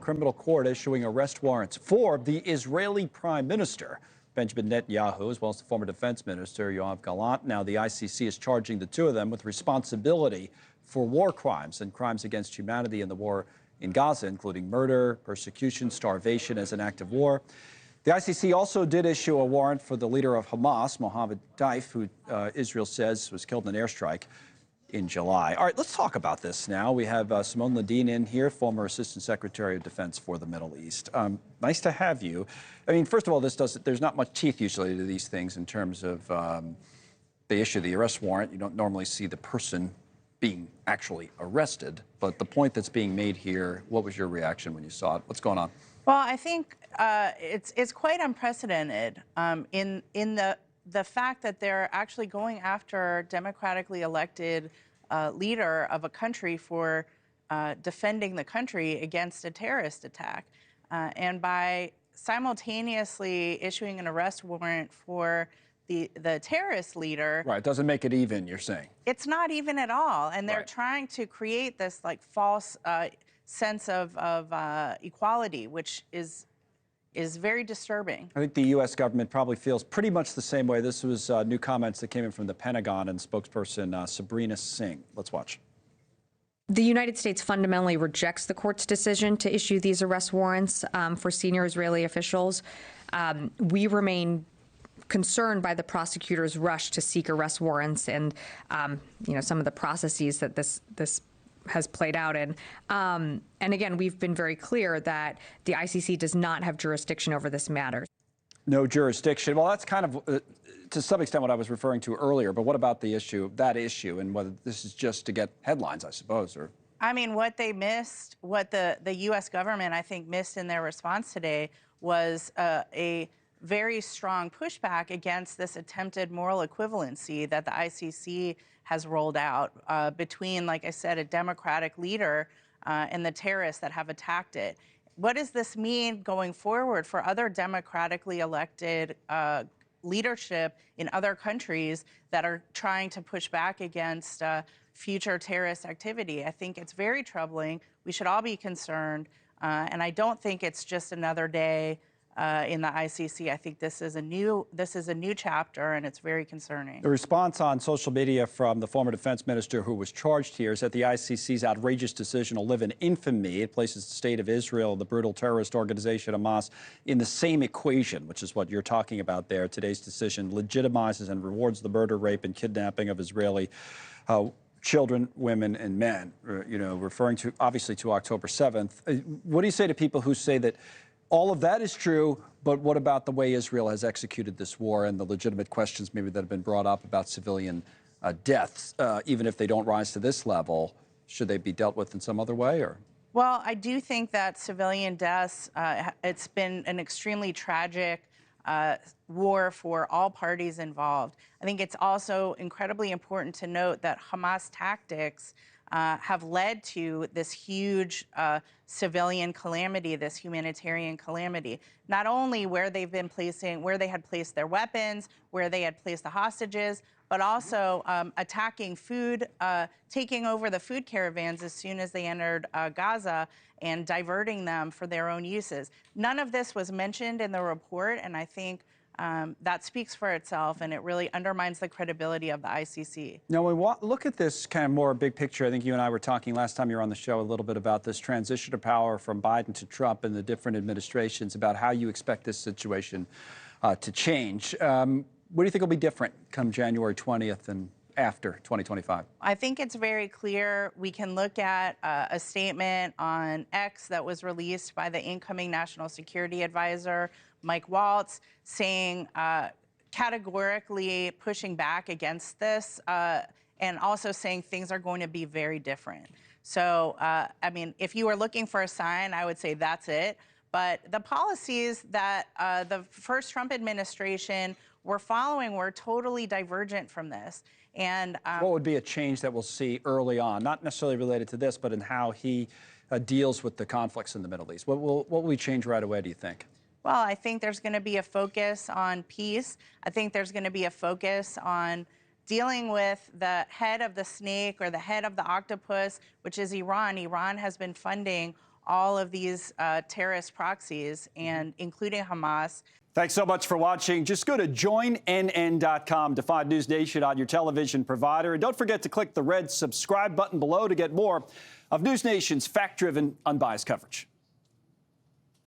criminal court issuing arrest warrants for the Israeli Prime Minister, Benjamin Netanyahu, as well as the former defense minister, Gallant. Now, the ICC is charging the two of them with responsibility for war crimes and crimes against humanity in the war in Gaza, including murder, persecution, starvation as an act of war. The ICC also did issue a warrant for the leader of Hamas, Mohammed Daif, who Israel says was killed in an airstrike in July. All right, let's talk about this now. We have Simone Ledeen in here, former Assistant Secretary of Defense for the Middle East. Nice to have you. I mean, first of all, there's not much teeth usually to these things in terms of they issue the arrest warrant. You don't normally see the person being actually arrested. But the point that's being made here, what was your reaction when you saw it? What's going on? Well, I think it's quite unprecedented in the fact that they're actually going after democratically elected leader of a country for defending the country against a terrorist attack. And by simultaneously issuing an arrest warrant for the terrorist leader. Right, it doesn't make it even, you're saying. It's not even at all. And they're right. trying to create this like false sense of equality, which is very disturbing. I think the U.S. government probably feels pretty much the same way. This was new comments that came in from the Pentagon and spokesperson Sabrina Singh. Let's watch. The United States fundamentally rejects the court's decision to issue these arrest warrants for senior Israeli officials. We remain concerned by the prosecutor's rush to seek arrest warrants and, some of the processes that this has played out in. And again, we've been very clear that the ICC does not have jurisdiction over this matter. No jurisdiction. Well, that's kind of, to some extent, what I was referring to earlier. But what about the issue, and whether this is just to get headlines, I suppose, or? I mean, what they missed, what the U.S. government, I think, missed in their response today was a very strong pushback against this attempted moral equivalency that the ICC has rolled out between, like I said, a democratic leader and the terrorists that have attacked it. What does this mean going forward for other democratically elected leadership in other countries that are trying to push back against future terrorist activity? I think it's very troubling. We should all be concerned. And I don't think it's just another day in the ICC. I think this is a new chapter, and it's very concerning. The response on social media from the former defense minister who was charged here is that the ICC's outrageous decision will live in infamy. It places the state of Israel, the brutal terrorist organization Hamas, in the same equation, which is what you're talking about there. Today's decision legitimizes and rewards the murder, rape, and kidnapping of Israeli children, women, and men, referring to, obviously, to October 7th. What do you say to people who say that all of that is true, but what about the way Israel has executed this war and the legitimate questions maybe that have been brought up about civilian deaths, even if they don't rise to this level? Should they be dealt with in some other way, or? Well, I do think that civilian deaths, it's been an extremely tragic war for all parties involved. I think it's also incredibly important to note that Hamas tactics have led to this huge civilian calamity, this humanitarian calamity. Not only where they had placed their weapons, where they had placed the hostages, but also attacking food, taking over the food caravans as soon as they entered Gaza and diverting them for their own uses. None of this was mentioned in the report, and I think that speaks for itself, and it really undermines the credibility of the ICC. Now, we look at this kind of more big picture. I think you and I were talking last time you were on the show a little bit about this transition of power from Biden to Trump and the different administrations, about how you expect this situation to change. What do you think will be different come January 20th and after 2025? I think it's very clear. We can look at a statement on X that was released by the incoming National Security Advisor, Mike Waltz, saying categorically pushing back against this and also saying things are going to be very different. So, I mean, if you were looking for a sign, I would say that's it. But the policies that the first Trump administration were following were totally divergent from this. And what would be a change that we'll see early on, not necessarily related to this, but in how he deals with the conflicts in the Middle East? What will we change right away, do you think? Well, I think there's going to be a focus on peace. I think there's going to be a focus on dealing with the head of the snake or the head of the octopus, which is Iran. Iran has been funding all of these terrorist proxies, and including Hamas. Thanks so much for watching. Just go to joinnn.com to find News Nation on your television provider. And don't forget to click the red subscribe button below to get more of News Nation's fact-driven, unbiased coverage.